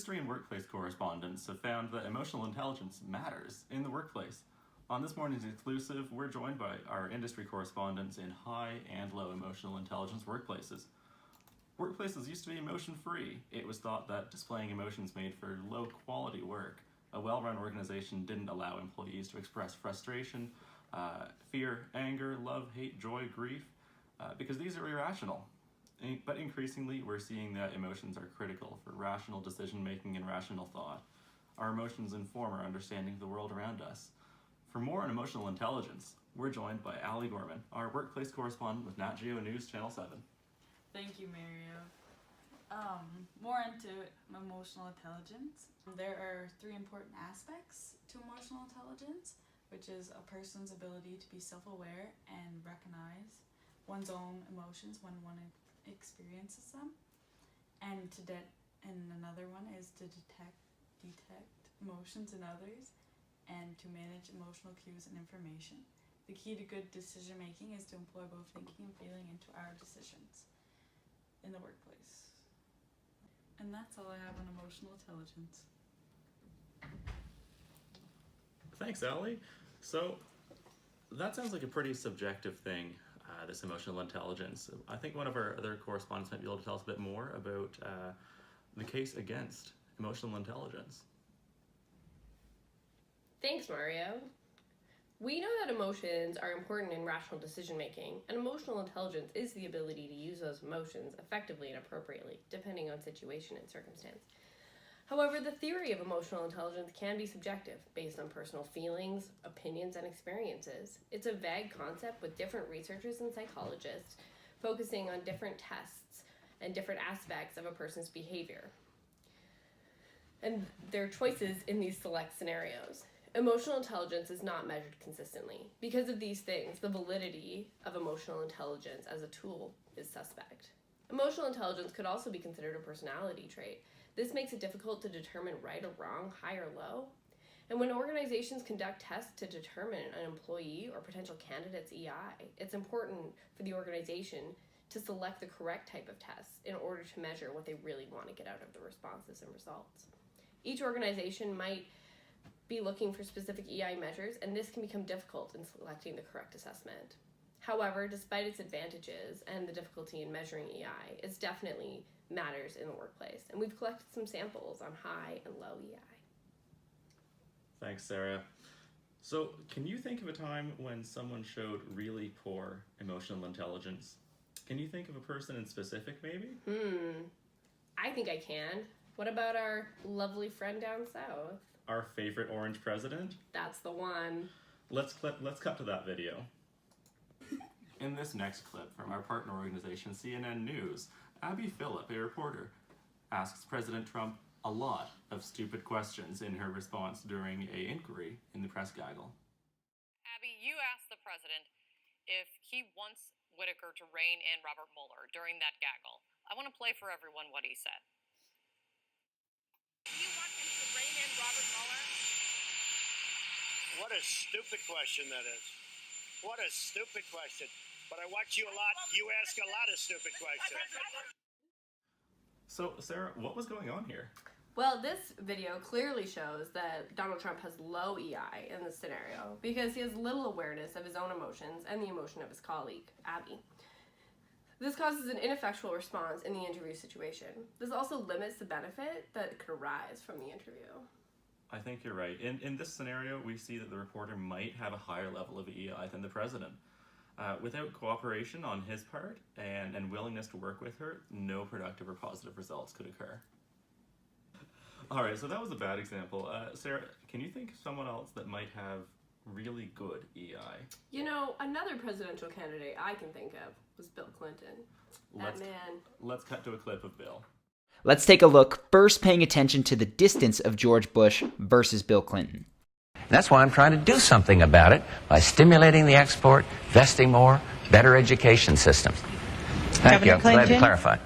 Industry and workplace correspondents have found that emotional intelligence matters in the workplace. On this morning's exclusive, we're joined by our industry correspondents in high and low emotional intelligence workplaces. Workplaces used to be emotion-free. It was thought that displaying emotions made for low-quality work. A well-run organization didn't allow employees to express frustration, fear, anger, love, hate, joy, grief, because these are irrational. But increasingly, we're seeing that emotions are critical for rational decision-making and rational thought. Our emotions inform our understanding of the world around us. For more on emotional intelligence, we're joined by Ali Gorman, our workplace correspondent with Nat Geo News Channel 7. Thank you, Mario. More into emotional intelligence. There are three important aspects to emotional intelligence, which is a person's ability to be self-aware and recognize one's own emotions when one experiences them, and another one is to detect emotions in others and to manage emotional cues and information. The key to good decision making is to employ both thinking and feeling into our decisions in the workplace. And that's all I have on emotional intelligence. Thanks, Ali. So that sounds like a pretty subjective thing, this emotional intelligence. I think one of our other correspondents might be able to tell us a bit more about the case against emotional intelligence. Thanks, Mario. We know that emotions are important in rational decision making, and emotional intelligence is the ability to use those emotions effectively and appropriately, depending on situation and circumstance. However, the theory of emotional intelligence can be subjective, based on personal feelings, opinions, and experiences. It's a vague concept with different researchers and psychologists focusing on different tests and different aspects of a person's behavior and their choices in these select scenarios. Emotional intelligence is not measured consistently. Because of these things, the validity of emotional intelligence as a tool is suspect. Emotional intelligence could also be considered a personality trait. This makes it difficult to determine right or wrong, high or low. And when organizations conduct tests to determine an employee or potential candidate's EI, it's important for the organization to select the correct type of tests in order to measure what they really want to get out of the responses and results. Each organization might be looking for specific EI measures, and this can become difficult in selecting the correct assessment. However, despite its advantages and the difficulty in measuring EI, it definitely matters in the workplace, and we've collected some samples on high and low EI. Thanks, Sarah. So, can you think of a time when someone showed really poor emotional intelligence? Can you think of a person in specific, maybe? I think I can. What about our lovely friend down south? Our favorite orange president? That's the one. Let's cut to that video. In this next clip from our partner organization, CNN News, Abby Phillip, a reporter, asks President Trump a lot of stupid questions in her response during an inquiry in the press gaggle. Abby, you asked the president if he wants Whitaker to rein in Robert Mueller during that gaggle. I want to play for everyone what he said. Do you want him to rein in Robert Mueller? What a stupid question that is. What a stupid question. But I watch you a lot. You ask a lot of stupid questions. So, Sarah, what was going on here? Well, this video clearly shows that Donald Trump has low EI in this scenario because he has little awareness of his own emotions and the emotion of his colleague, Abby. This causes an ineffectual response in the interview situation. This also limits the benefit that could arise from the interview. I think you're right. In this scenario, we see that the reporter might have a higher level of EI than the president. Without cooperation on his part and willingness to work with her, no productive or positive results could occur. All right, so that was a bad example. Sarah, can you think of someone else that might have really good EI? You know, another presidential candidate I can think of was Bill Clinton. Let's cut to a clip of Bill. Let's take a look, first paying attention to the distance of George Bush versus Bill Clinton. That's why I'm trying to do something about it by stimulating the export, investing more, better education systems. Thank you. I'm glad to clarify.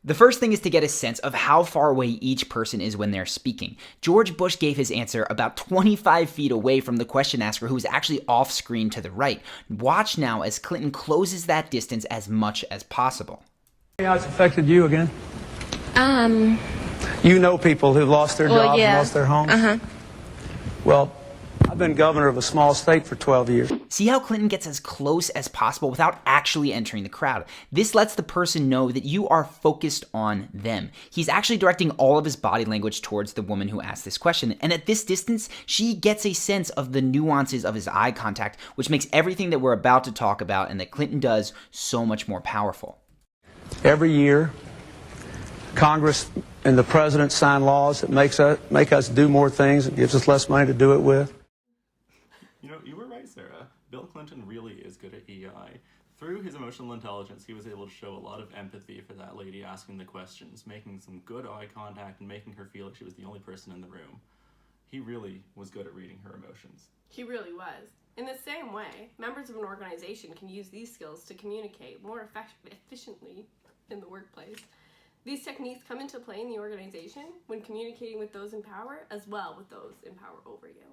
The first thing is to get a sense of how far away each person is when they're speaking. George Bush gave his answer about 25 feet away from the question asker, who was actually off screen to the right. Watch now as Clinton closes that distance as much as possible. How it's affected you again? You know people who lost their jobs and lost their homes? Well, I've been governor of a small state for 12 years. See how Clinton gets as close as possible without actually entering the crowd. This lets the person know that you are focused on them. He's actually directing all of his body language towards the woman who asked this question, and at this distance, she gets a sense of the nuances of his eye contact, which makes everything that we're about to talk about and that Clinton does so much more powerful. Every year, Congress and the president sign laws that make us do more things and gives us less money to do it with. You know, you were right, Sarah. Bill Clinton really is good at EI. Through his emotional intelligence, he was able to show a lot of empathy for that lady asking the questions, making some good eye contact and making her feel like she was the only person in the room. He really was good at reading her emotions. He really was. In the same way, members of an organization can use these skills to communicate more efficiently in the workplace. These techniques come into play in the organization when communicating with those in power as well with those in power over you.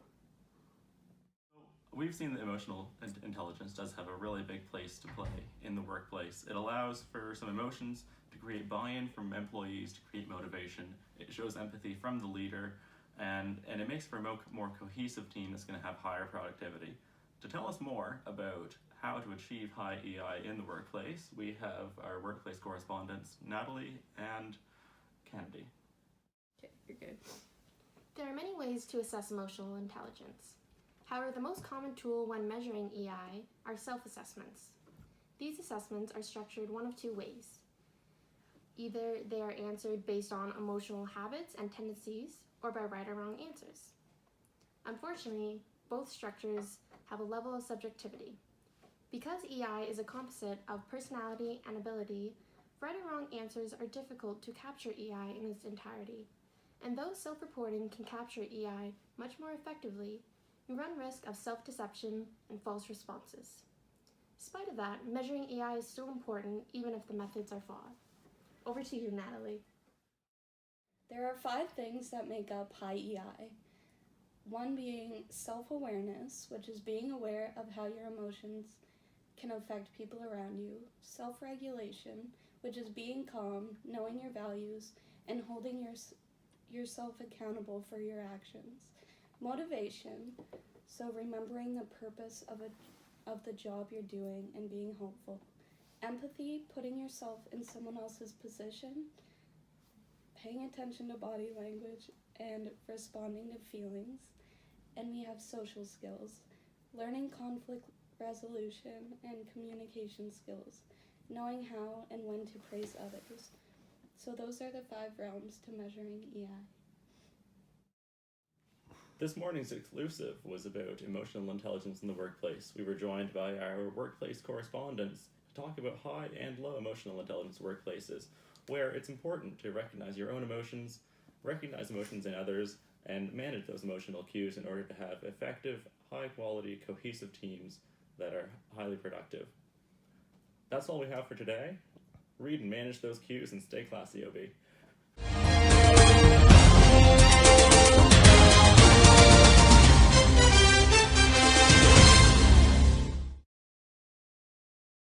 We've seen that emotional intelligence does have a really big place to play in the workplace. It allows for some emotions to create buy-in from employees, to create motivation. It shows empathy from the leader, and it makes for a more cohesive team that's going to have higher productivity. To tell us more about how to achieve high EI in the workplace, we have our workplace correspondents, Natalie and Kennedy. Okay, you're good. There are many ways to assess emotional intelligence. However, the most common tool when measuring EI are self-assessments. These assessments are structured one of two ways. Either they are answered based on emotional habits and tendencies, or by right or wrong answers. Unfortunately, both structures have a level of subjectivity. Because EI is a composite of personality and ability, right or wrong answers are difficult to capture EI in its entirety. And though self-reporting can capture EI much more effectively, you run risk of self-deception and false responses. In spite of that, measuring EI is still important even if the methods are flawed. Over to you, Natalie. There are 5 things that make up high EI. One being self-awareness, which is being aware of how your emotions can affect people around you. Self-regulation, which is being calm, knowing your values, and holding yourself accountable for your actions. Motivation, so remembering the purpose of the job you're doing and being hopeful. Empathy, putting yourself in someone else's position, paying attention to body language and responding to feelings. And we have social skills, learning conflict resolution and communication skills, knowing how and when to praise others. So those are the 5 realms to measuring EI. This morning's exclusive was about emotional intelligence in the workplace. We were joined by our workplace correspondents to talk about high and low emotional intelligence workplaces, where it's important to recognize your own emotions, recognize emotions in others, and manage those emotional cues in order to have effective, high-quality, cohesive teams that are highly productive. That's all we have for today. Read and manage those cues and stay classy, OB.